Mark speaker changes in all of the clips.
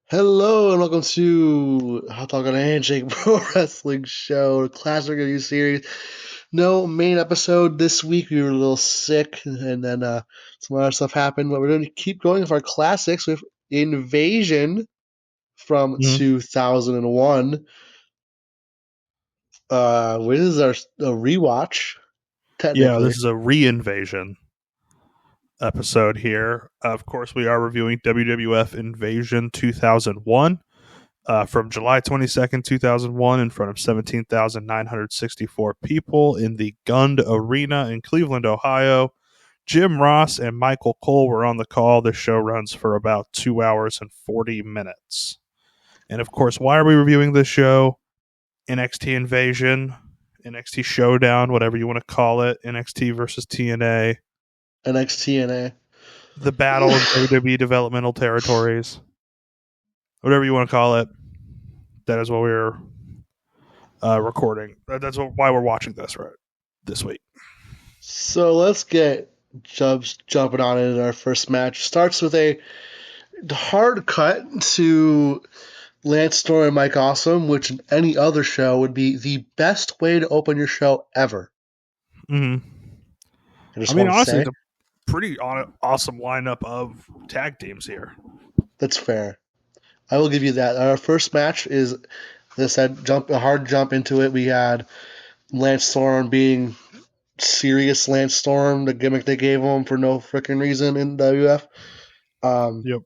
Speaker 1: Hello and welcome to Hot Talk on a Handshake Pro Wrestling Show, classic review series. No main episode this week. We were a little sick, and then some other stuff happened. But we're going to keep going with our classics with Invasion from
Speaker 2: Mhm.
Speaker 1: 2001. This is our rewatch,
Speaker 2: Yeah,
Speaker 1: technically.
Speaker 2: this is a re-invasion episode here. Of course, we are reviewing WWF Invasion 2001 from July 22nd, 2001, in front of 17,964 people in the Gund Arena in Cleveland, Ohio. Jim Ross and Michael Cole were on the call. This show runs for about 2 hours and 40 minutes. And of course, why are we reviewing this show? NXT Invasion, NXT Showdown, whatever you want to call it, NXT versus TNA,
Speaker 1: NXT.
Speaker 2: the Battle of WWE Developmental Territories, whatever you want to call it. That is what we're recording. That's why we're watching this right this week.
Speaker 1: So let's get jumping on in our first match. Starts with a hard cut to Lance Storm and Mike Awesome, which in any other show would be the best way to open your show ever.
Speaker 2: Mm-hmm.
Speaker 1: I just
Speaker 2: I mean,
Speaker 1: want to
Speaker 2: honestly,
Speaker 1: say
Speaker 2: it's a pretty awesome lineup of tag teams here.
Speaker 1: that's fair. I will give you that. Our first match is this had a hard jump into it. We had Lance Storm being serious Lance Storm, the gimmick they gave him for no freaking reason in WF.
Speaker 2: Yep.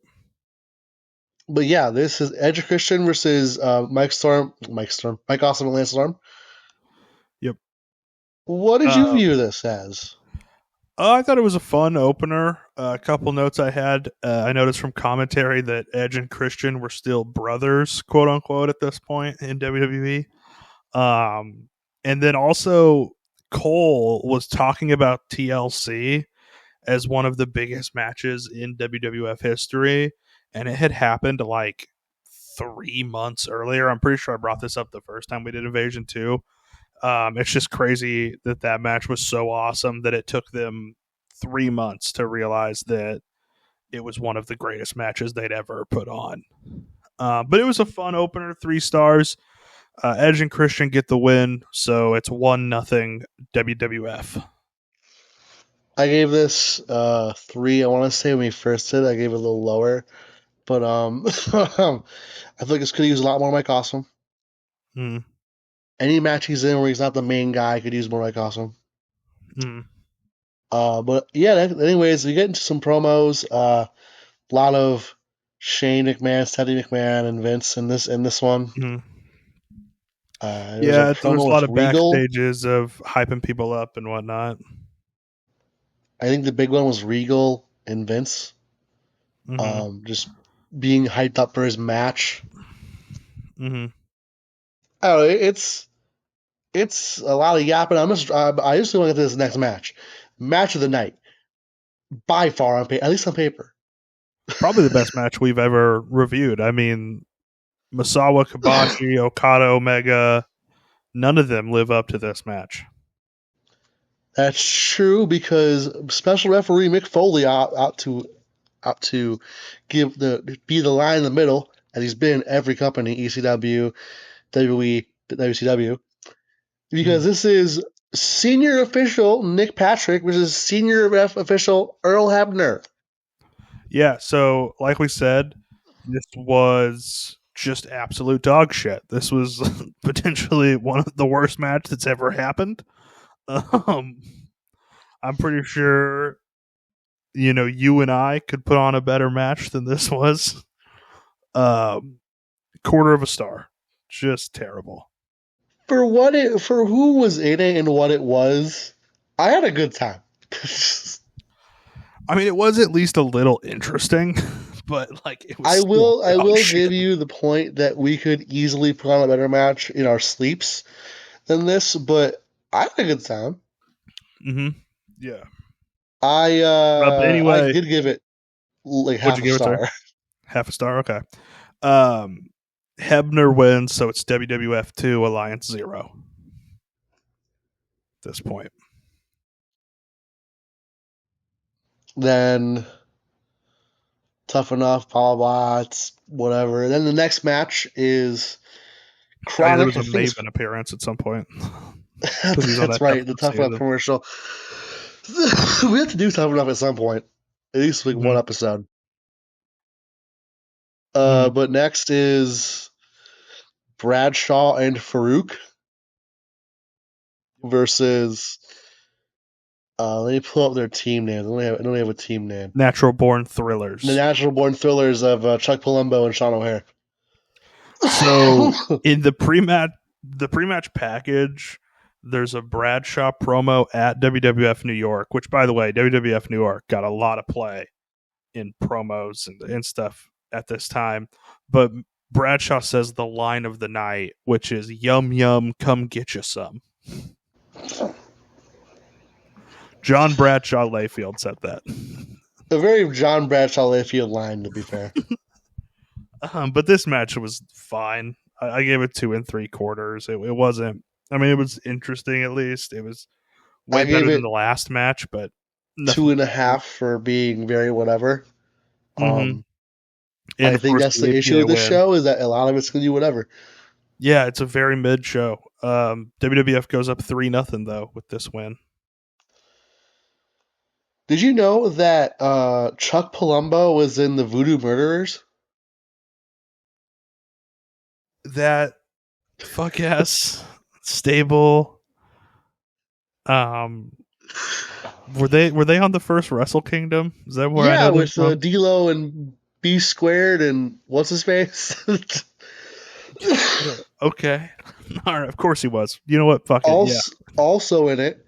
Speaker 1: But yeah, this is Edge Christian versus Mike Awesome and Lance Storm.
Speaker 2: Yep.
Speaker 1: What did you
Speaker 2: Um,
Speaker 1: view this as?
Speaker 2: I thought it was a fun opener. A couple notes I had. I noticed from commentary that Edge and Christian were still brothers, quote unquote, at this point in WWE. And then also Cole was talking about TLC as one of the biggest matches in WWF history, and it had happened like 3 months earlier. I'm pretty sure I brought this up the first time we did Invasion 2. It's just crazy that that match was so awesome that it took them 3 months to realize that it was one of the greatest matches they'd ever put on. But it was a fun opener, 3 stars. Edge and Christian get the win, so it's 1-0 WWF.
Speaker 1: I gave this 3. I want to say when we first did, I gave it a little lower, but I feel like this could use a lot more Mike Awesome.
Speaker 2: Mm,
Speaker 1: Any match he's in where he's not the main guy could use more Mike Awesome.
Speaker 2: mm.
Speaker 1: But yeah, anyways, we get into some promos. A lot of Shane McMahon, Teddy McMahon, and Vince in this one.
Speaker 2: Mm.
Speaker 1: There was a
Speaker 2: Yeah, there was
Speaker 1: promo
Speaker 2: a lot
Speaker 1: with
Speaker 2: of
Speaker 1: Regal.
Speaker 2: backstages of hyping people up and whatnot.
Speaker 1: I think the big one was Regal and Vince.
Speaker 2: Mm-hmm.
Speaker 1: Just being hyped up for his match.
Speaker 2: Mm-hmm.
Speaker 1: I don't know. It's a lot of yapping. I just want to get to this next match. Match of the night. By far, at least on paper.
Speaker 2: Probably the best match we've ever reviewed. I mean, Masawa Kobashi, Okada Omega, none of them live up to this match.
Speaker 1: That's true because special referee Mick Foley out to be the line in the middle, as he's been in every company, ECW, WWE, WCW. Because
Speaker 2: Mm.
Speaker 1: this is senior official Nick Patrick versus senior ref official Earl Hebner.
Speaker 2: Yeah, so like we said, this was just absolute dog shit. This was potentially one of the worst matches that's ever happened. Um, I'm pretty sure you and I could put on a better match than this was. Um, quarter of a star, just terrible.
Speaker 1: For who was in it and what it was, I had a good time.
Speaker 2: I mean, it was at least a little interesting, but like it was
Speaker 1: I
Speaker 2: still
Speaker 1: will I
Speaker 2: dog
Speaker 1: will
Speaker 2: shit.
Speaker 1: give you the point that we could easily put on a better match in our sleeps than this, but I had a good time.
Speaker 2: Mm-hmm. Yeah. But
Speaker 1: I
Speaker 2: anyway,
Speaker 1: did give it like
Speaker 2: what'd
Speaker 1: half
Speaker 2: you
Speaker 1: a
Speaker 2: give it to?
Speaker 1: star.
Speaker 2: Half a star. Okay. Um, Hebner wins, so it's WWF 2, Alliance 0 at this point.
Speaker 1: Then tough enough, blah, blah, blah. It's whatever. Then the next match is
Speaker 2: Oh, yeah, there
Speaker 1: Chronic.
Speaker 2: was a Maven appearance at some point.
Speaker 1: That's right, the Tough Enough commercial. We have to do Tough Enough at some point. At least like one episode. But next is Bradshaw and Farouk versus. Let me pull up their team names. I don't have a team name.
Speaker 2: Natural Born Thrillers.
Speaker 1: The Natural Born Thrillers of Chuck Palumbo and Sean O'Hare.
Speaker 2: So in the pre-match package, there's a Bradshaw promo at WWF New York, which, by the way, WWF New York got a lot of play in promos and stuff at this time. But Bradshaw says the line of the night, which is "Yum yum, come get you some." John Bradshaw Layfield said that.
Speaker 1: A very John Bradshaw Layfield line, to be fair.
Speaker 2: But this match was fine. I gave it 2 3/4. It wasn't. I mean, it was interesting. At least it was way better than the last match. But
Speaker 1: 2.5 for being very whatever.
Speaker 2: And
Speaker 1: I think that's the issue with this show, is that a lot of it's going to do whatever.
Speaker 2: Yeah, it's a very mid show. WWF goes up 3-0 though with this win.
Speaker 1: Did you know that Chuck Palumbo was in the Voodoo Murderers?
Speaker 2: That fuck yes stable. Were they on the first Wrestle Kingdom? Is that where?
Speaker 1: Yeah, with D-Lo and B Squared and what's his face?
Speaker 2: Okay, all right. Of course he was. You know what? Fuck it. Yeah.
Speaker 1: Also in it,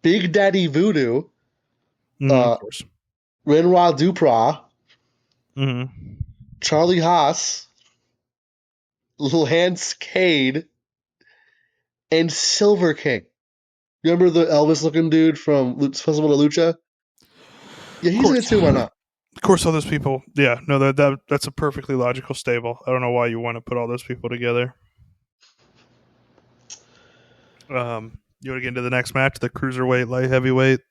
Speaker 1: Big Daddy Voodoo.
Speaker 2: Of course.
Speaker 1: Renoir Duprat. Charlie Haas. Lance Cade. And Silver King. Remember the Elvis-looking dude from Festival of Lucha? Yeah, he's in it too. Why not?
Speaker 2: Of course, all those people. Yeah, no, that's a perfectly logical stable. I don't know why you want to put all those people together. You want to get into the next match, the cruiserweight light heavyweight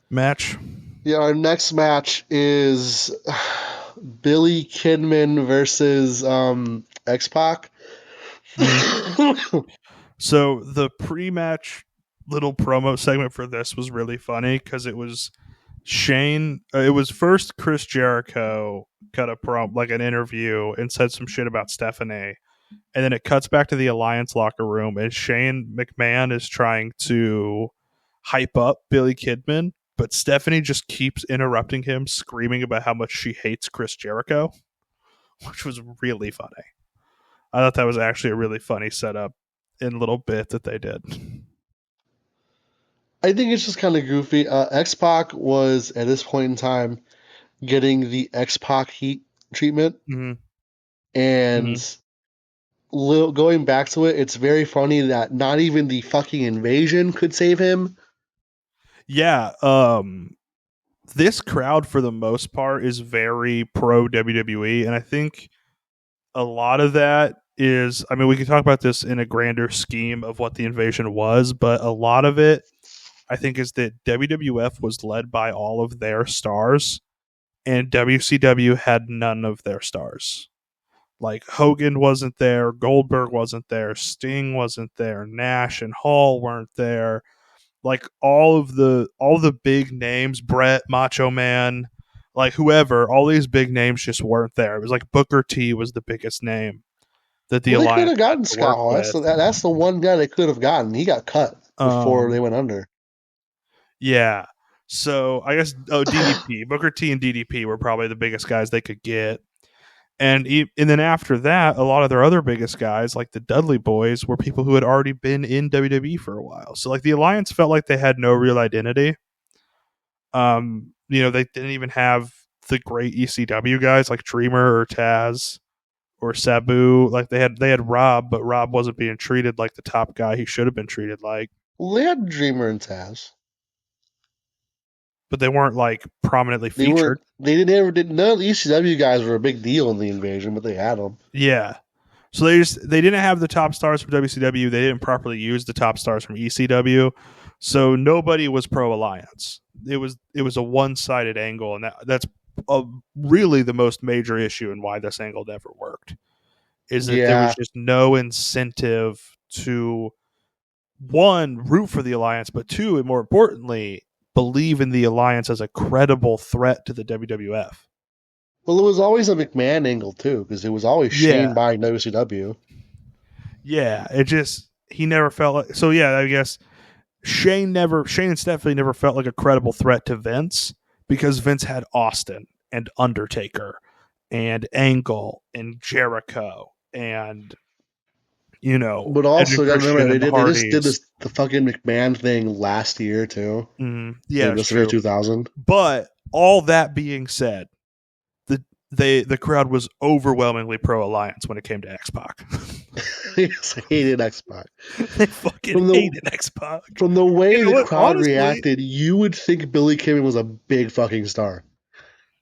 Speaker 2: match?
Speaker 1: Yeah, our next match is Billy Kidman versus X-Pac.
Speaker 2: So the pre-match little promo segment for this was really funny because it was Shane. It was first Chris Jericho cut a promo, like an interview, and said some shit about Stephanie, and then it cuts back to the Alliance locker room, and Shane McMahon is trying to hype up Billy Kidman, but Stephanie just keeps interrupting him, screaming about how much she hates Chris Jericho, which was really funny. I thought that was actually a really funny setup and little bit that they did.
Speaker 1: I think it's just kind of goofy. X-Pac was, at this point in time, getting the X-Pac heat treatment. And going back to it, it's very funny that not even the fucking Invasion could save him.
Speaker 2: Yeah, this crowd, for the most part, is very pro WWE, and I think a lot of that is, I mean, we can talk about this in a grander scheme of what the Invasion was, but a lot of it, I think, is that WWF was led by all of their stars, and WCW had none of their stars. Like, Hogan wasn't there, Goldberg wasn't there, Sting wasn't there, Nash and Hall weren't there. Like, all the big names, Brett, Macho Man, like whoever, all these big names just weren't there. It was like Booker T was the biggest name that the Alliance
Speaker 1: could have gotten Scott Hall. That's the one guy they could have gotten. He got cut before they went under.
Speaker 2: Yeah. So I guess DDP, Booker T and DDP were probably the biggest guys they could get. And then after that, a lot of their other biggest guys, like the Dudley Boys, were people who had already been in WWE for a while. So like the Alliance felt like they had no real identity. They didn't even have the great ECW guys like Dreamer or Taz or Sabu. Like they had Rob, but Rob wasn't being treated like the top guy he should have been treated like.
Speaker 1: Well, they had Dreamer and Taz,
Speaker 2: but they weren't like prominently featured.
Speaker 1: None of the ECW guys were a big deal in the Invasion, but they had them.
Speaker 2: Yeah. So they didn't have the top stars from WCW. They didn't properly use the top stars from ECW. So nobody was pro Alliance. It was a one-sided angle, and that's really the most major issue and why this angle never worked. Is that there was
Speaker 1: Yeah.
Speaker 2: just no incentive to, one, root for the alliance, but two, and more importantly, believe in the alliance as a credible threat to the WWF.
Speaker 1: Well, it was always a McMahon angle too, because it was always Shane buying WCW.
Speaker 2: Yeah, it just, he never felt like, so yeah, I guess Shane and Stephanie never felt like a credible threat to Vince, because Vince had Austin and Undertaker and Angle and Jericho and, you know,
Speaker 1: But also, you gotta
Speaker 2: Christian
Speaker 1: remember,
Speaker 2: and the
Speaker 1: they just did
Speaker 2: Hardys.
Speaker 1: the fucking McMahon thing last year too.
Speaker 2: Yeah,
Speaker 1: the year 2000.
Speaker 2: But all that being said, the crowd was overwhelmingly pro Alliance when it came to X-Pac.
Speaker 1: They just hated X-Pac.
Speaker 2: They fucking hated X-Pac.
Speaker 1: From the way the crowd reacted, you would think Billy Kidman was a big fucking star.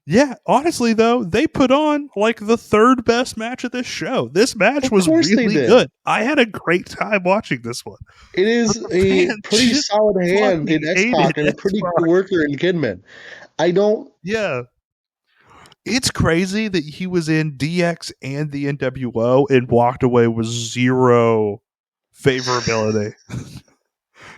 Speaker 2: Yeah, honestly though, they put on like the third best match of this show. This match was really good. I had a great time watching this one.
Speaker 1: It is a pretty solid hand in X-Pac and a pretty good worker in Kidman.
Speaker 2: Yeah. It's crazy that he was in DX and the NWO and walked away with zero favorability.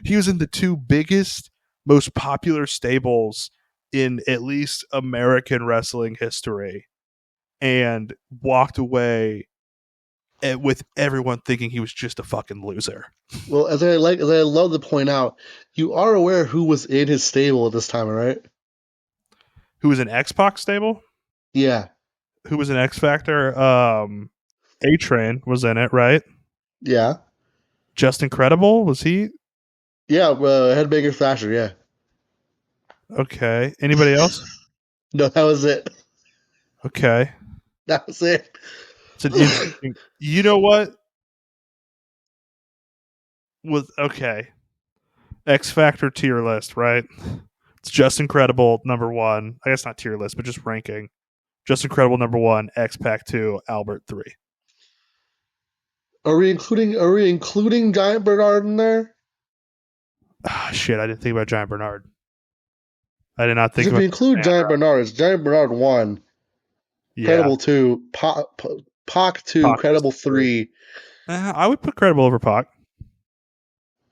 Speaker 2: He was in the two biggest, most popular stables in at least American wrestling history and walked away with everyone thinking he was just a fucking loser.
Speaker 1: Well, as I love to point out, you are aware who was in his stable at this time, right?
Speaker 2: Who was in X-Pac stable?
Speaker 1: Yeah.
Speaker 2: Who was in X Factor? A-Train was in it, right?
Speaker 1: Yeah.
Speaker 2: Just Incredible, was he?
Speaker 1: Yeah, Headbanger Thrasher, yeah.
Speaker 2: Okay. Anybody else?
Speaker 1: No, that was it.
Speaker 2: Okay.
Speaker 1: That was it.
Speaker 2: It's an interesting. You know what? Okay. X Factor tier list, right? It's Just Incredible number 1. I guess not tier list, but just ranking. Just Incredible number 1, X-Pac 2, Albert 3.
Speaker 1: Are we including Giant Bernard in there?
Speaker 2: Shit, I didn't think about Giant Bernard. I did not think
Speaker 1: about. If we include Giant Bernard, it's Giant Bernard 1, Credible 2, Pac 2, Credible 3.
Speaker 2: I would put Credible over Pac.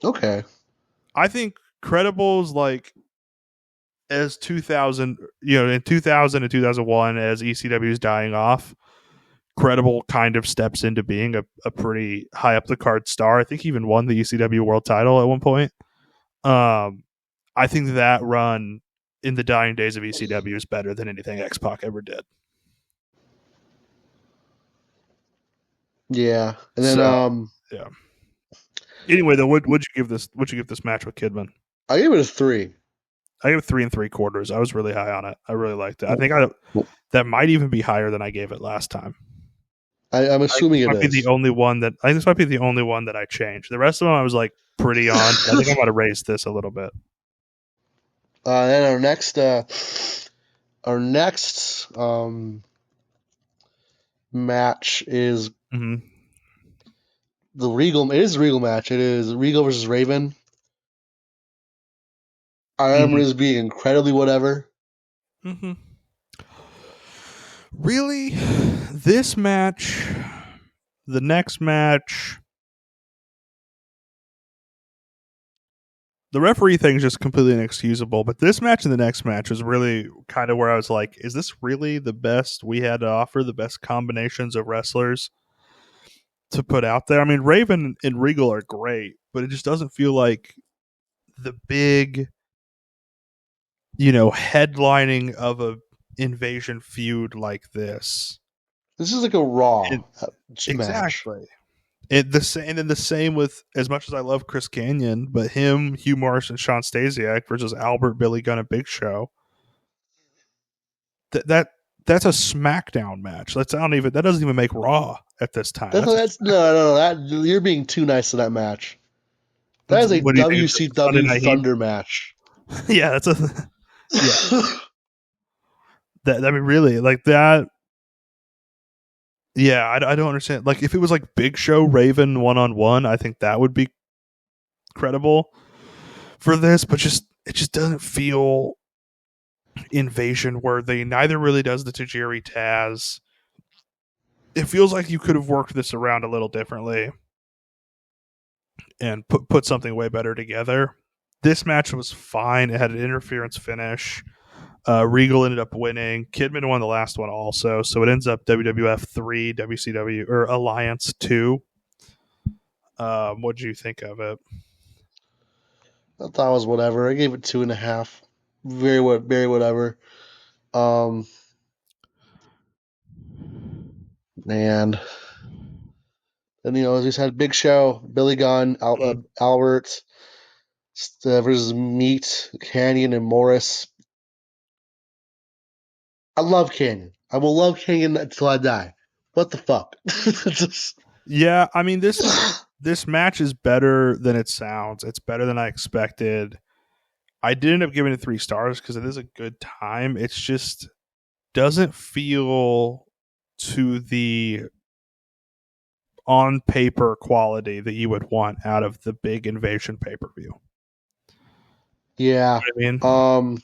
Speaker 1: Okay.
Speaker 2: I think Credible's like, as 2000, in 2000 and 2001, as ECW is dying off, Credible kind of steps into being a pretty high up the card star. I think he even won the ECW world title at one point. I think that run in the dying days of ECW is better than anything X-Pac ever did.
Speaker 1: Yeah. And then
Speaker 2: yeah. Anyway, though, what'd you give this match with Kidman?
Speaker 1: I gave it a 3.
Speaker 2: I gave it 3 3/4. I was really high on it. I really liked it. I think that might even be higher than I gave it last time.
Speaker 1: I'm assuming it is.
Speaker 2: I think this might be the only one that I changed. The rest of them I was like pretty on. I think I'm going to raise this a little bit.
Speaker 1: Then our next match is the Regal. It is a Regal match. It is Regal versus Raven. I remember this being incredibly whatever.
Speaker 2: Really? This match, the next match, the referee thing is just completely inexcusable, but this match and the next match was really kind of where I was like, is this really the best we had to offer, the best combinations of wrestlers to put out there? I mean, Raven and Regal are great, but it just doesn't feel like the big, headlining of a Invasion feud like this.
Speaker 1: This is like a Raw match.
Speaker 2: Exactly. And then the same with, as much as I love Chris Kanyon, but him, Hugh Morris, and Sean Stasiak versus Albert, Billy Gunn, and Big Show. That's a SmackDown match. That doesn't even make Raw at this time.
Speaker 1: No. You're being too nice to that match. That is a WCW Thunder match.
Speaker 2: Yeah, that's a. Yeah. I mean, really, like that. Yeah, I don't understand. Like, if it was like Big Show Raven 1-on-1, I think that would be credible for this. But it just doesn't feel Invasion worthy. Neither really does the Tajiri Taz. It feels like you could have worked this around a little differently and put something way better together. This match was fine. It had an interference finish. Regal ended up winning. Kidman won the last one also, so it ends up WWF 3, WCW or Alliance 2. What did you think of it?
Speaker 1: I thought it was whatever. I gave it 2.5. Very whatever. And then we just had Big Show, Billy Gunn, Albert versus Meat, Canyon, and Morris. I love Canyon. I will love Canyon until I die. What the fuck?
Speaker 2: Yeah, I mean this match is better than it sounds. It's better than I expected. I did end up giving it 3 stars because it is a good time. It's just doesn't feel to the on paper quality that you would want out of the big Invasion pay-per-view.
Speaker 1: Yeah.
Speaker 2: You know what I mean?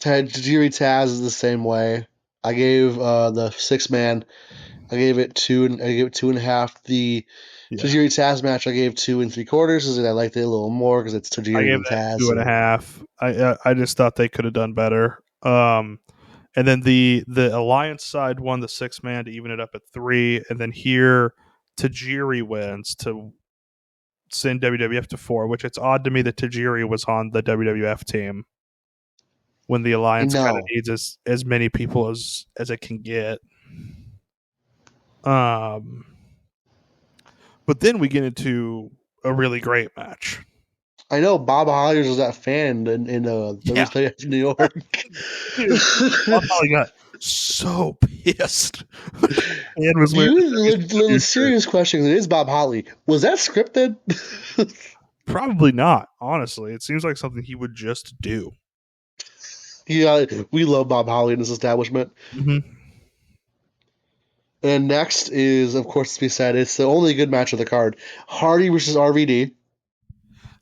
Speaker 1: Tajiri Taz is the same way. I gave the 6-man. I gave it 2.5. The Tajiri Taz match I gave 2 3/4 because I liked it a little more because it's Tajiri and Taz.
Speaker 2: 2.5. I just thought they could have done better. And then the Alliance side won the 6-man to even it up at 3, and then here Tajiri wins to send WWF to 4, which it's odd to me that Tajiri was on the WWF team when the Alliance kind of needs as many people as it can get. But then we get into a really great match.
Speaker 1: I know Bob Holly was that fan in New York.
Speaker 2: Dude, Bob Holly got so pissed. And was
Speaker 1: little serious question. It is Bob Holly. Was that scripted?
Speaker 2: Probably not. Honestly, it seems like something he would just do.
Speaker 1: Yeah, we love Bob Holly in this establishment.
Speaker 2: Mm-hmm.
Speaker 1: And next is, of course, to be said, it's the only good match of the card: Hardy versus RVD.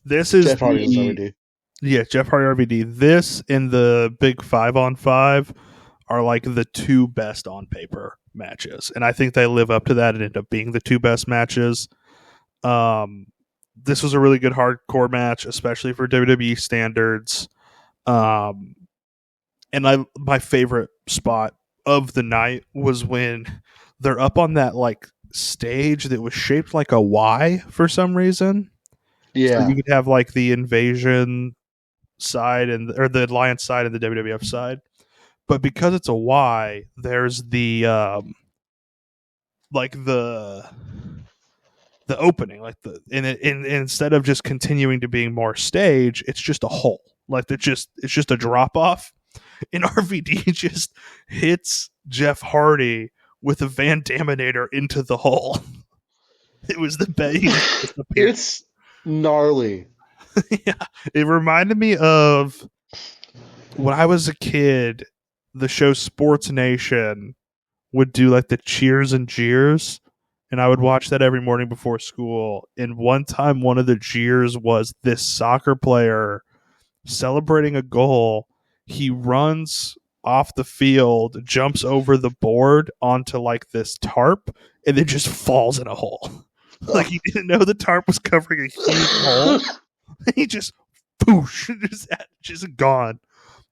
Speaker 2: This is
Speaker 1: Jeff Hardy versus RVD.
Speaker 2: Yeah, Jeff Hardy RVD. This and the big 5-on-5 are like the 2 best on paper matches, and I think they live up to that and end up being the 2 best matches. This was a really good hardcore match, especially for WWE standards. And my favorite spot of the night was when they're up on that like stage that was shaped like a Y for some reason.
Speaker 1: Yeah,
Speaker 2: so you could have like the Invasion side or the Alliance side and the WWF side, but because it's a Y, there's the like the opening, like and instead of just continuing to being more stage, it's just a hole. Like it's just a drop off, and RVD just hits Jeff Hardy with a Van Daminator into the hole. It was the best.
Speaker 1: It's gnarly.
Speaker 2: Yeah, it reminded me of when I was a kid. The show Sports Nation would do like the cheers and jeers, and I would watch that every morning before school. And one time, one of the jeers was this soccer player celebrating a goal. He runs off the field, jumps over the board onto like this tarp, and then just falls in a hole. Like he didn't know the tarp was covering a huge hole. He just poosh, just gone.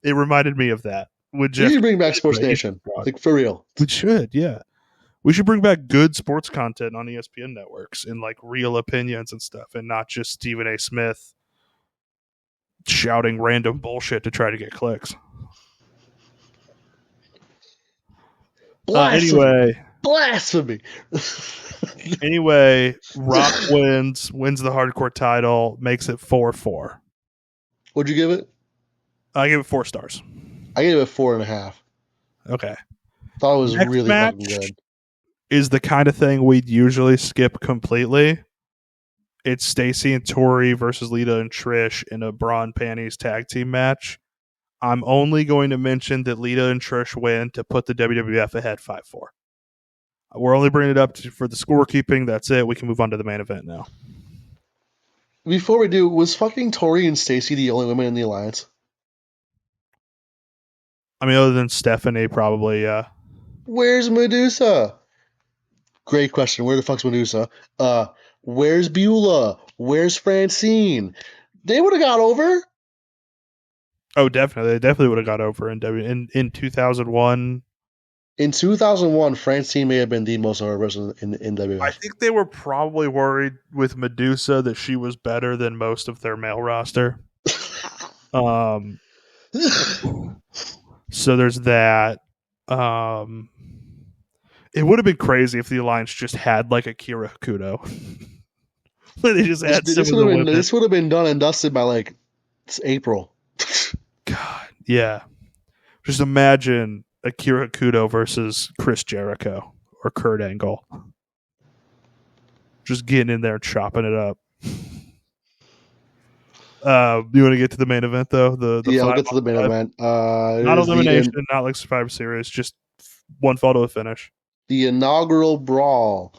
Speaker 2: It reminded me of that.
Speaker 1: We should bring back Sports Nation, like for real.
Speaker 2: We should, yeah. We should bring back good sports content on ESPN networks and like real opinions and stuff, and not just Stephen A. Smith shouting random bullshit to try to get clicks.
Speaker 1: Blasphemy.
Speaker 2: Anyway, Rock wins the hardcore title, makes it 4-4.
Speaker 1: What'd you give it?
Speaker 2: I gave it 4 stars.
Speaker 1: I gave it 4.5.
Speaker 2: Okay.
Speaker 1: Thought it was really fucking good.
Speaker 2: Is the kind of thing we'd usually skip completely. It's Stacy and Tori versus Lita and Trish in a bra and panties tag team match. I'm only going to mention that Lita and Trish win to put the WWF ahead 5-4. We're only bringing it up for the scorekeeping. That's it. We can move on to the main event now.
Speaker 1: Before we do, was fucking Tori and Stacy the only women in the Alliance?
Speaker 2: I mean, other than Stephanie, probably.
Speaker 1: Where's Medusa? Great question. Where the fuck's Medusa? Where's Beulah? Where's Francine? They would have got over.
Speaker 2: Oh, definitely. They definitely would have got over in 2001.
Speaker 1: In 2001, Francine may have been the most over person in
Speaker 2: I
Speaker 1: WWF.
Speaker 2: think they were probably worried with Medusa that she was better than most of their male roster. So there's that. It would have been crazy if the Alliance just had like Akira Hakuto. They just had some of the women.
Speaker 1: This would have been done and dusted by like April.
Speaker 2: God, yeah. Just imagine Akira Hakuto versus Chris Jericho or Kurt Angle. Just getting in there and chopping it up. You want to get to the main event though?
Speaker 1: We'll get to the main event.
Speaker 2: Not elimination, not like Survivor Series, just one fall to a finish.
Speaker 1: The Inaugural Brawl.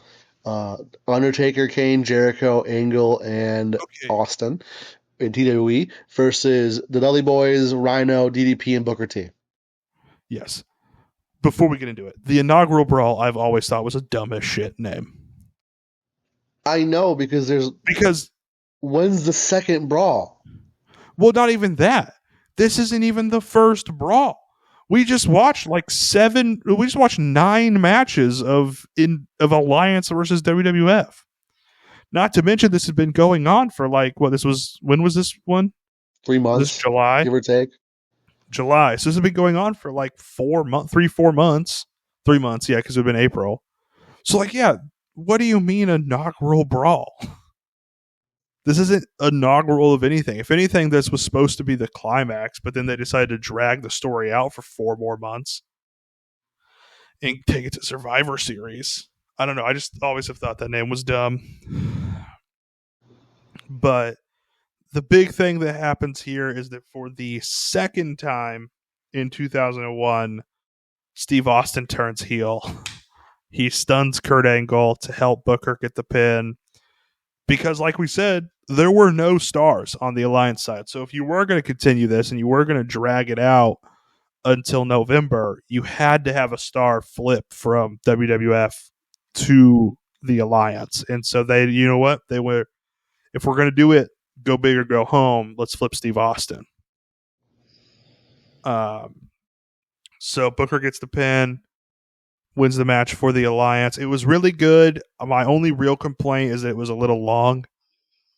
Speaker 1: Undertaker, Kane, Jericho, Angle, and Austin in TWE versus the Dudley Boys, Rhino, DDP, and Booker T.
Speaker 2: Yes. Before we get into it, the Inaugural Brawl I've always thought was a dumb as shit name.
Speaker 1: I know, because when's the second brawl?
Speaker 2: Well, not even that. This isn't even the first brawl. We just watched we just watched 9 matches of Alliance versus WWF. Not to mention this has been going on for when was this one?
Speaker 1: 3 months.
Speaker 2: This July.
Speaker 1: Give or take.
Speaker 2: July. So this has been going on for like 4 months. 3 months, yeah, because it would have been April. So what do you mean inaugural brawl? This isn't inaugural of anything. If anything, this was supposed to be the climax, but then they decided to drag the story out for 4 more months and take it to Survivor Series. I don't know. I just always have thought that name was dumb. But the big thing that happens here is that for the second time in 2001, Steve Austin turns heel. He stuns Kurt Angle to help Booker get the pin. Because, like we said, there were no stars on the Alliance side. So if you were going to continue this and you were going to drag it out until November, you had to have a star flip from WWF to the Alliance. And so they, you know what? They were, if we're going to do it, go big or go home, let's flip Steve Austin. So Booker gets the pin, wins the match for the Alliance. It was really good. My only real complaint is that it was a little long.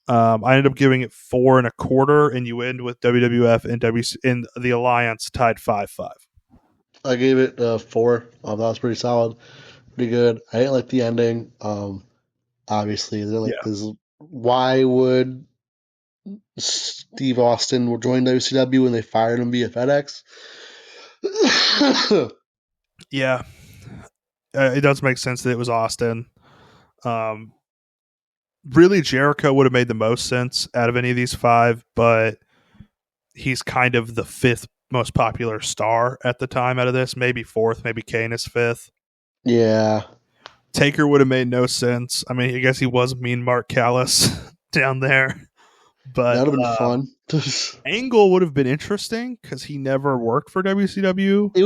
Speaker 2: I ended up giving it 4 1/4, and you end with WWF and the Alliance tied 5-5.
Speaker 1: I gave it 4. That was pretty solid, pretty good. I didn't like the ending. Obviously, they're like, why would Steve Austin join WCW when they fired him via FedEx?
Speaker 2: Yeah, it does make sense that it was Austin. Really, Jericho would have made the most sense out of any of these 5, but he's kind of the 5th most popular star at the time out of this. Maybe 4th, maybe Kane is 5th.
Speaker 1: Yeah.
Speaker 2: Taker would have made no sense. I mean, I guess he was Mean Mark Callis down there. But
Speaker 1: that would have been fun.
Speaker 2: Angle would have been interesting because he never worked for WCW.
Speaker 1: It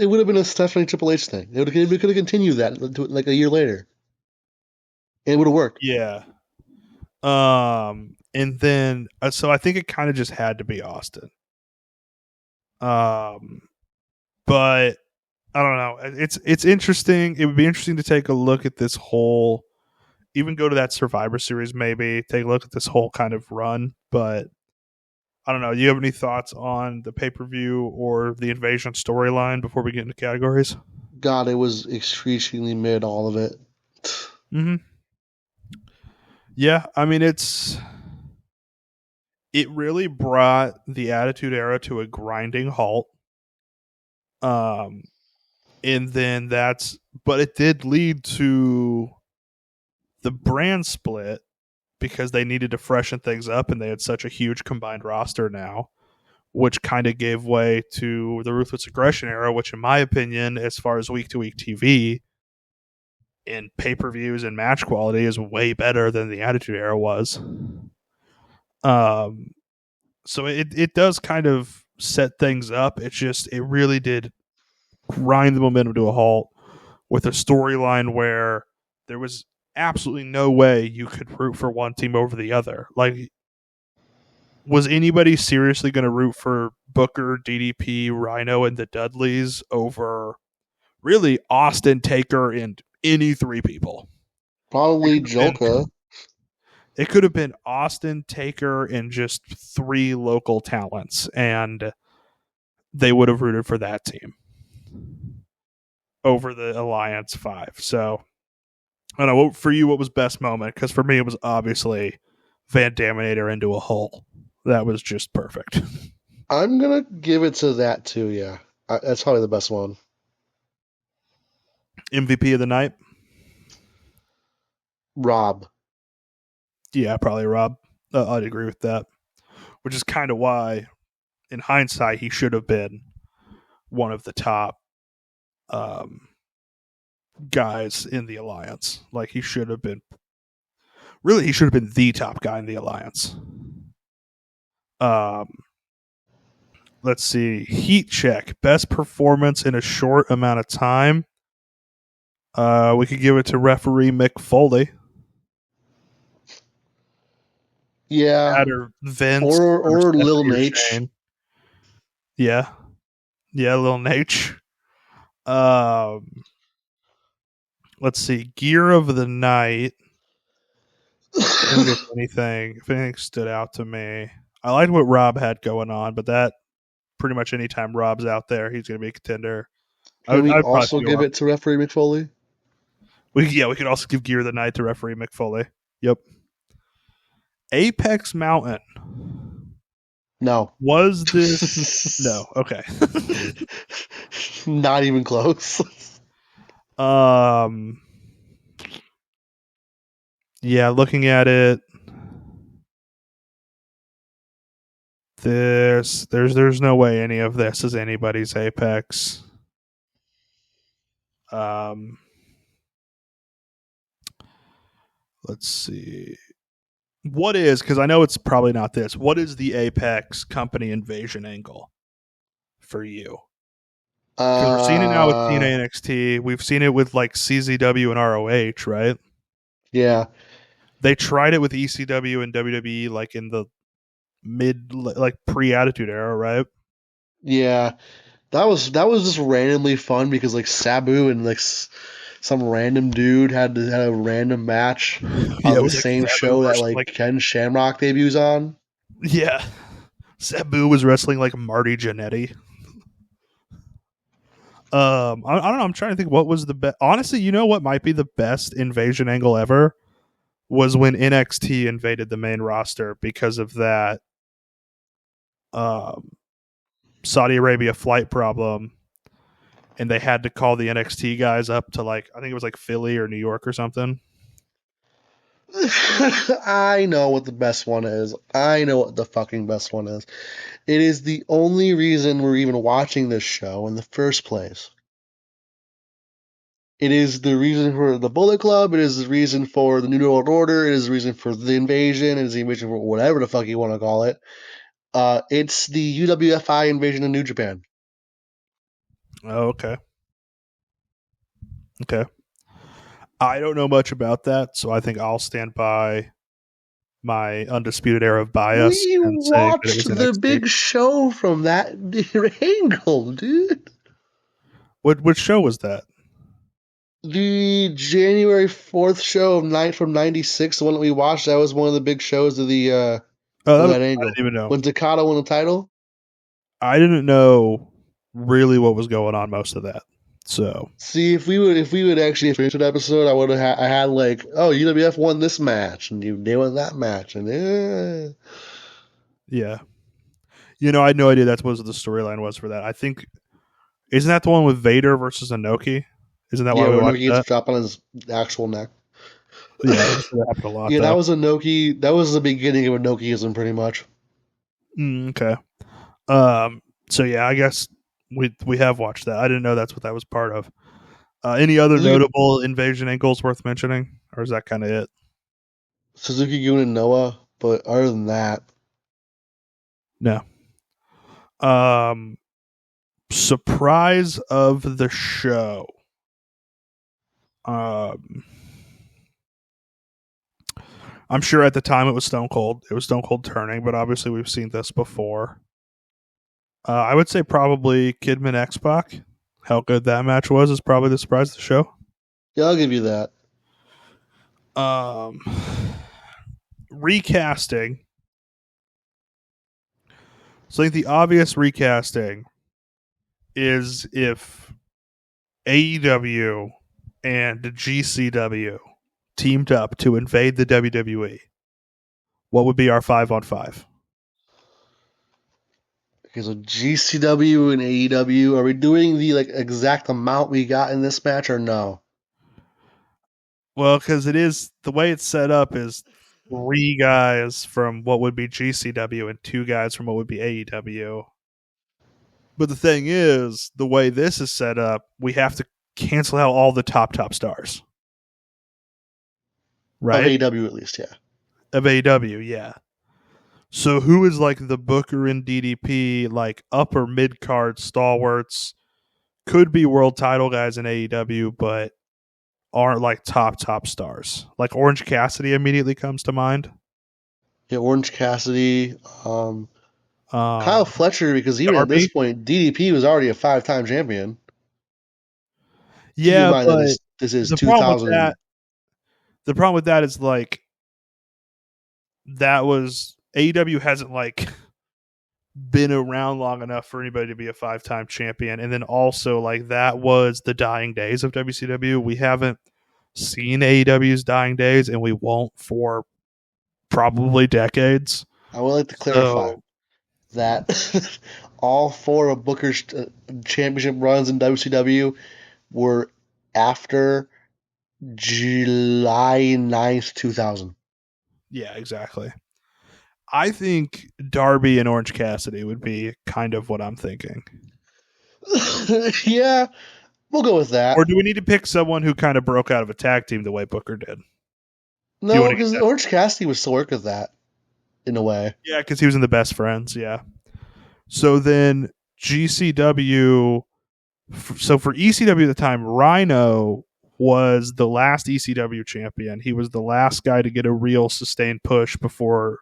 Speaker 1: would have been a Stephanie Triple H thing. It could have continued that like a year later. It would have worked.
Speaker 2: Yeah. And then so I think it kind of just had to be Austin. But I don't know. It's interesting. It would be interesting to take a look at this whole, even go to that Survivor Series, maybe take a look at this whole kind of run. But I don't know. Do you have any thoughts on the pay-per-view or the Invasion storyline before we get into categories?
Speaker 1: God, it was extremely mid, all of it.
Speaker 2: Mm-hmm. Yeah, I mean, it really brought the Attitude Era to a grinding halt. And then but it did lead to the brand split because they needed to freshen things up and they had such a huge combined roster now, which kind of gave way to the Ruthless Aggression Era, which in my opinion, as far as week-to-week TV in pay-per-views and match quality, is way better than the Attitude Era was. So it does kind of set things up. It really did grind the momentum to a halt with a storyline where there was absolutely no way you could root for one team over the other. Like, was anybody seriously going to root for Booker, DDP, Rhino, and the Dudleys over really Austin, Taker, and any three people?
Speaker 1: Probably Joka.
Speaker 2: It could have been Austin, Taker, and just three local talents, and they would have rooted for that team over the Alliance 5. So, I don't know, for you, what was best moment? Because for me, it was obviously Van Daminator into a hole. That was just perfect.
Speaker 1: I'm going to give it to that too, yeah. That's probably the best one.
Speaker 2: MVP of the night?
Speaker 1: Rob.
Speaker 2: Yeah, probably Rob. I'd agree with that. Which is kind of why, in hindsight, he should have been one of the top guys in the Alliance. Like, he should have been the top guy in the Alliance. Let's see. Heat check. Best performance in a short amount of time. We could give it to referee Mick Foley.
Speaker 1: Yeah.
Speaker 2: Or Vince.
Speaker 1: Or Lil Nate.
Speaker 2: Yeah. Yeah, Lil Nate. Let's see. Gear of the night. If anything stood out to me. I liked what Rob had going on, but that pretty much anytime Rob's out there, he's going to be a contender.
Speaker 1: Can we also give it to referee McFoley?
Speaker 2: We could also give Gear of the Night to referee McFoley. Yep. Apex Mountain.
Speaker 1: No.
Speaker 2: Was this... No. Okay.
Speaker 1: Not even close.
Speaker 2: Yeah, looking at it, there's no way any of this is anybody's Apex. Let's see. What is, because I know it's probably not this, what is the Apex company invasion angle for you? Because we're seeing it now with TNA NXT. We've seen it with like CZW and ROH, right?
Speaker 1: Yeah.
Speaker 2: They tried it with ECW and WWE like in the like pre-Attitude Era, right?
Speaker 1: Yeah. That was just randomly fun because like Sabu and like some random dude had a random match on the same show that like Ken Shamrock debuts on.
Speaker 2: Yeah. Sabu was wrestling like Marty Jannetty. I don't know. I'm trying to think what was the best. Honestly, you know what might be the best invasion angle ever was when NXT invaded the main roster because of that Saudi Arabia flight problem, and they had to call the NXT guys up to like I think it was like Philly or New York or something.
Speaker 1: I know what the best one is. I know what the fucking best one is. It is the only reason we're even watching this show in the first place. It is the reason for the Bullet Club. It is the reason for the New World Order. It is the reason for the invasion. It is the reason for whatever the fuck you want to call it. It's the UWFI invasion of New Japan.
Speaker 2: Oh, okay. Okay. I don't know much about that, so I think I'll stand by my undisputed era of bias.
Speaker 1: We watched the big show from that angle, dude.
Speaker 2: Which show was that?
Speaker 1: The January 4th show from 96, the one that we watched, that was one of the big shows of the of that angle.
Speaker 2: I didn't even know.
Speaker 1: When Takada won the title?
Speaker 2: I didn't know really what was going on most of that. So
Speaker 1: see, if we would actually finish an episode, I would have I had like, oh, UWF won this match and they won that match and
Speaker 2: yeah. You know, I had no idea that's what the storyline was for that. I think isn't that the one with Vader versus Inoki? Isn't that why we watched
Speaker 1: Inoki gets dropped on his actual neck?
Speaker 2: Yeah, that happened a lot.
Speaker 1: Yeah, that was Inoki. That was the beginning of Inokiism, pretty much.
Speaker 2: Okay. So yeah, I guess we have watched that. I didn't know that's what that was part of. Any other notable invasion angles worth mentioning, or is that kind of it?
Speaker 1: Suzuki Gun and Noah, but other than that,
Speaker 2: no. Surprise of the show. I'm sure at the time it was Stone Cold. It was Stone Cold turning, but obviously we've seen this before. I would say probably Kidman X-Pac. How good that match was is probably the surprise of the show.
Speaker 1: Yeah, I'll give you that.
Speaker 2: Recasting. So I think the obvious recasting is if AEW and GCW teamed up to invade the WWE. What would be our 5-on-5?
Speaker 1: Okay, so GCW and AEW, are we doing the exact amount we got in this match or no?
Speaker 2: Well, because it is the way it's set up is 3 guys from what would be GCW and 2 guys from what would be AEW. But the thing is, the way this is set up, we have to cancel out all the top stars. Right?
Speaker 1: Of AEW at least, yeah.
Speaker 2: Of AEW, yeah. So who is like the Booker and DDP, like upper mid card stalwarts? Could be world title guys in AEW, but aren't like top stars. Like Orange Cassidy immediately comes to mind.
Speaker 1: Yeah, Orange Cassidy, Kyle Fletcher, because even at this point, DDP was already a 5-time champion.
Speaker 2: Yeah,
Speaker 1: keep in mind
Speaker 2: but
Speaker 1: that this is
Speaker 2: the
Speaker 1: 2000.
Speaker 2: The problem with that is like that was AEW hasn't like been around long enough for anybody to be a 5-time champion, and then also like that was the dying days of WCW. We haven't seen AEW's dying days, and we won't for probably decades.
Speaker 1: I would like to clarify that all 4 of Booker's championship runs in WCW were after July 9th, 2000.
Speaker 2: Yeah, exactly. I think Darby and Orange Cassidy would be kind of what I'm thinking.
Speaker 1: Yeah, we'll go with that.
Speaker 2: Or do we need to pick someone who kind of broke out of a tag team the way Booker did?
Speaker 1: No, because Orange Cassidy would still work with that in a way.
Speaker 2: Yeah, because he was in the Best Friends, yeah. So then GCW, so for ECW at the time, Rhino was the last ECW champion. He was the last guy to get a real sustained push before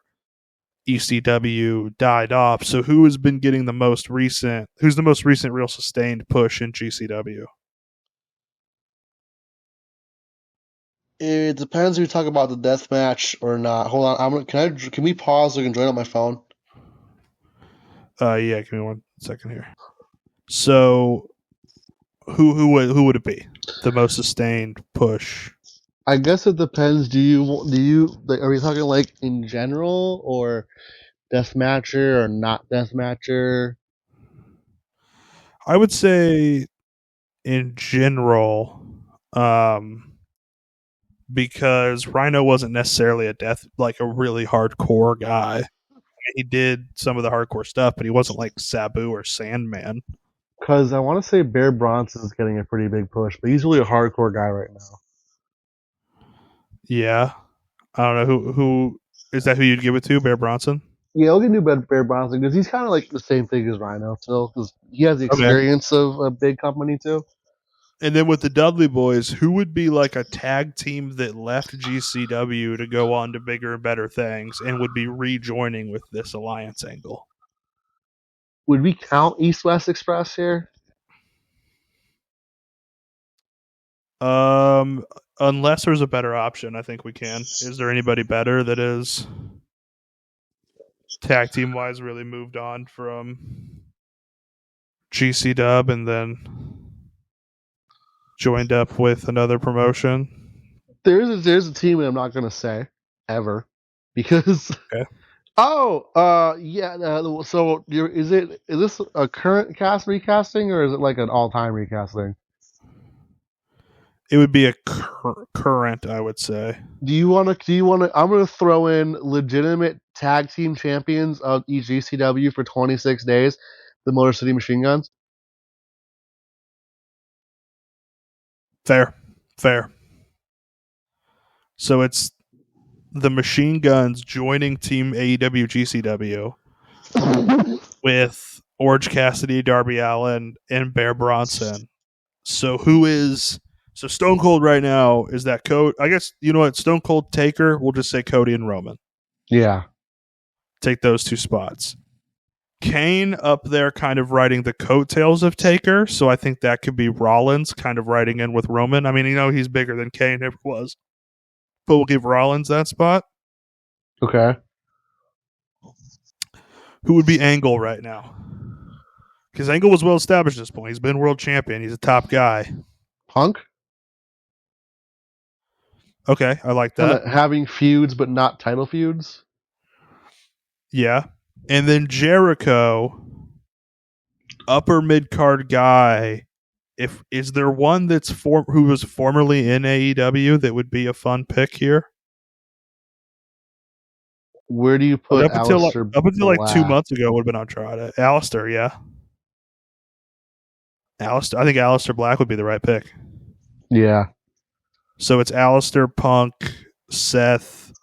Speaker 2: ECW died off. So who has been getting the most recent, who's the most recent real sustained push in GCW?
Speaker 1: It depends if we talk about the death match or not. Hold on, can we pause so I can join on my phone?
Speaker 2: Yeah, give me 1 second here. So who would it be? The most sustained push?
Speaker 1: I guess it depends. Do you like, are we talking like in general or deathmatcher or not deathmatcher?
Speaker 2: I would say in general, because Rhino wasn't necessarily like a really hardcore guy. He did some of the hardcore stuff, but he wasn't like Sabu or Sandman.
Speaker 1: Because I want to say Bear Bronson is getting a pretty big push, but he's really a hardcore guy right now.
Speaker 2: Yeah, I don't know who is that. Who you'd give it to? Bear Bronson?
Speaker 1: Yeah, I'll give you Bear Bronson because he's kind of like the same thing as Rhino still, because he has the experience of a big company too.
Speaker 2: And then with the Dudley Boys, who would be like a tag team that left GCW to go on to bigger and better things and would be rejoining with this alliance angle?
Speaker 1: Would we count East West Express here?
Speaker 2: Unless there's a better option, I think we can. Is there anybody better that is tag team wise really moved on from GC Dub and then joined up with another promotion?
Speaker 1: There's a team that I'm not gonna say ever because
Speaker 2: okay.
Speaker 1: So is this a current cast recasting or is it like an all-time recasting?
Speaker 2: It would be a current, I would say.
Speaker 1: Do you want to? I'm going to throw in legitimate tag team champions of EGCW for 26 days, the Motor City Machine Guns.
Speaker 2: Fair. So it's the Machine Guns joining Team AEW GCW with Orange Cassidy, Darby Allin, and Bear Bronson. So who is so Stone Cold right now? Is that Cody? I guess you know what, Stone Cold Taker. We'll just say Cody and Roman.
Speaker 1: Yeah.
Speaker 2: Take those two spots. Kane up there kind of riding the coattails of Taker, so I think that could be Rollins kind of riding in with Roman. I mean, he's bigger than Kane ever was, but we'll give Rollins that spot.
Speaker 1: Okay.
Speaker 2: Who would be Angle right now? Because Angle was well established at this point. He's been world champion. He's a top guy.
Speaker 1: Punk?
Speaker 2: Okay, I like that.
Speaker 1: Kinda having feuds, but not title feuds.
Speaker 2: Yeah. And then Jericho, upper mid card guy. Is there one who was formerly in AEW that would be a fun pick here?
Speaker 1: Where do you put
Speaker 2: up until
Speaker 1: Black?
Speaker 2: like 2 months ago would have been Andrade. Alistair, yeah. I think Alistair Black would be the right pick.
Speaker 1: Yeah.
Speaker 2: So it's Alistair, Punk, Seth,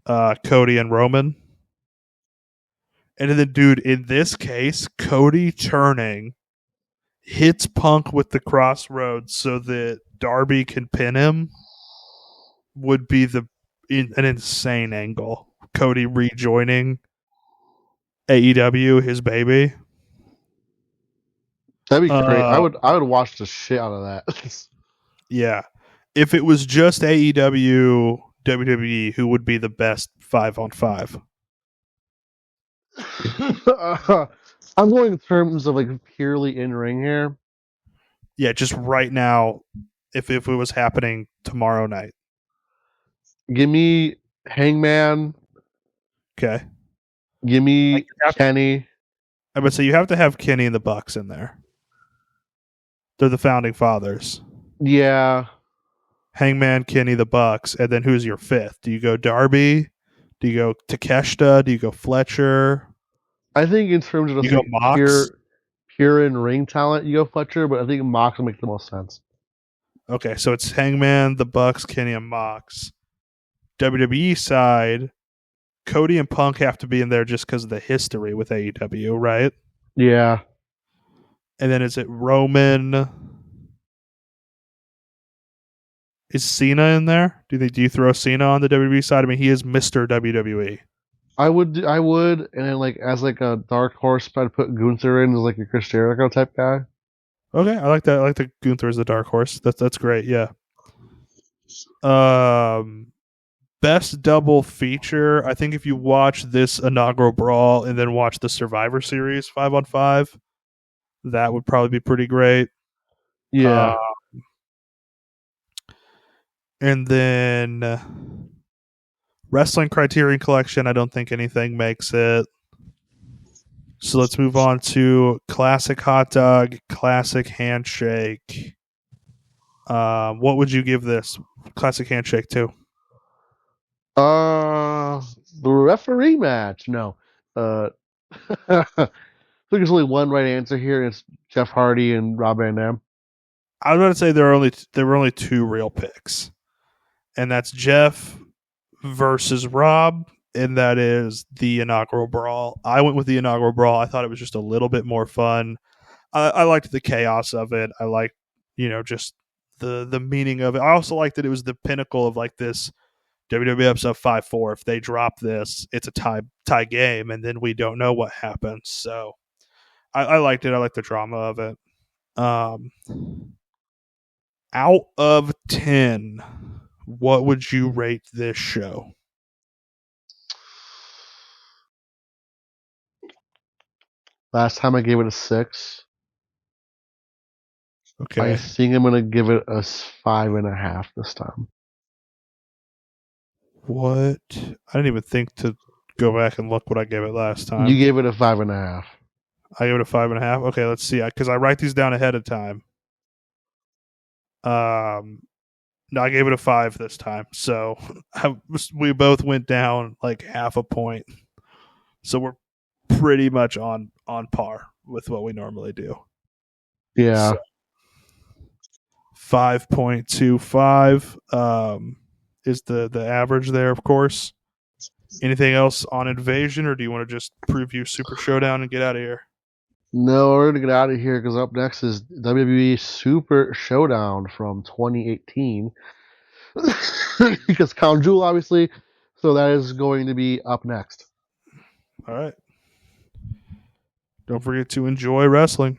Speaker 2: Cody, and Roman. And then, dude, in this case, Cody turning hits Punk with the crossroads so that Darby can pin him would be an insane angle. Cody rejoining AEW, his baby.
Speaker 1: That'd be great. I would watch the shit out of that.
Speaker 2: Yeah. If it was just AEW, WWE, who would be the best 5-on-5?
Speaker 1: I'm going in terms of like purely in ring here.
Speaker 2: Yeah, just right now, if it was happening tomorrow night.
Speaker 1: Give me Hangman.
Speaker 2: Okay.
Speaker 1: Give me Kenny.
Speaker 2: I would say you have to have Kenny and the Bucks in there. They're the founding fathers.
Speaker 1: Yeah.
Speaker 2: Hangman, Kenny, the Bucks, and then who's your fifth? Do you go Darby? Do you go Takeshita? Do you go Fletcher?
Speaker 1: I think in terms of
Speaker 2: go Mox?
Speaker 1: pure in ring talent, you go Fletcher, but I think Mox will make the most sense.
Speaker 2: Okay, so it's Hangman, the Bucks, Kenny, and Mox. WWE side, Cody and Punk have to be in there just because of the history with AEW, right?
Speaker 1: Yeah.
Speaker 2: And then is it Roman? Is Cena in there? Do you throw Cena on the WWE side? I mean, he is Mr. WWE.
Speaker 1: I would, and then like as like a dark horse, I'd put Gunther in as like a Chris Jericho type guy.
Speaker 2: Okay, I like that. I like the Gunther as the dark horse. That's great. Yeah. Best double feature. I think if you watch this Inaugural Brawl and then watch the Survivor Series 5-on-5, that would probably be pretty great.
Speaker 1: Yeah.
Speaker 2: And then Wrestling Criterion Collection, I don't think anything makes it. So let's move on to Classic Hot Dog, Classic Handshake. What would you give this Classic Handshake to?
Speaker 1: The referee match. No. I think there's only one right answer here, and it's Jeff Hardy and Rob Van Dam.
Speaker 2: I was going to say there were only two real picks. And that's Jeff versus Rob, and that is the Inaugural Brawl. I went with the Inaugural Brawl. I thought it was just a little bit more fun. I liked the chaos of it. I liked, just the meaning of it. I also liked that it was the pinnacle of like this WWE episode 5-4. If they drop this, it's a tie game, and then we don't know what happens. So I liked it. I liked the drama of it. Out of 10, what would you rate this show?
Speaker 1: Last time I gave it a 6.
Speaker 2: Okay.
Speaker 1: I think I'm going to give it a 5.5 this time.
Speaker 2: What? I didn't even think to go back and look what I gave it last time.
Speaker 1: You gave it a 5.5.
Speaker 2: I gave it a 5.5. Okay, let's see. Because I write these down ahead of time. No, I gave it a 5 this time. So we both went down like half a point. So we're pretty much on par with what we normally do.
Speaker 1: Yeah.
Speaker 2: So, 5.25 is the average there, of course. Anything else on Invasion, or do you want to just preview Super Showdown and get out of here?
Speaker 1: No, we're gonna get out of here because up next is WWE Super Showdown from 2018. Because Crown Jewel, obviously, so that is going to be up next.
Speaker 2: All right. Don't forget to enjoy wrestling.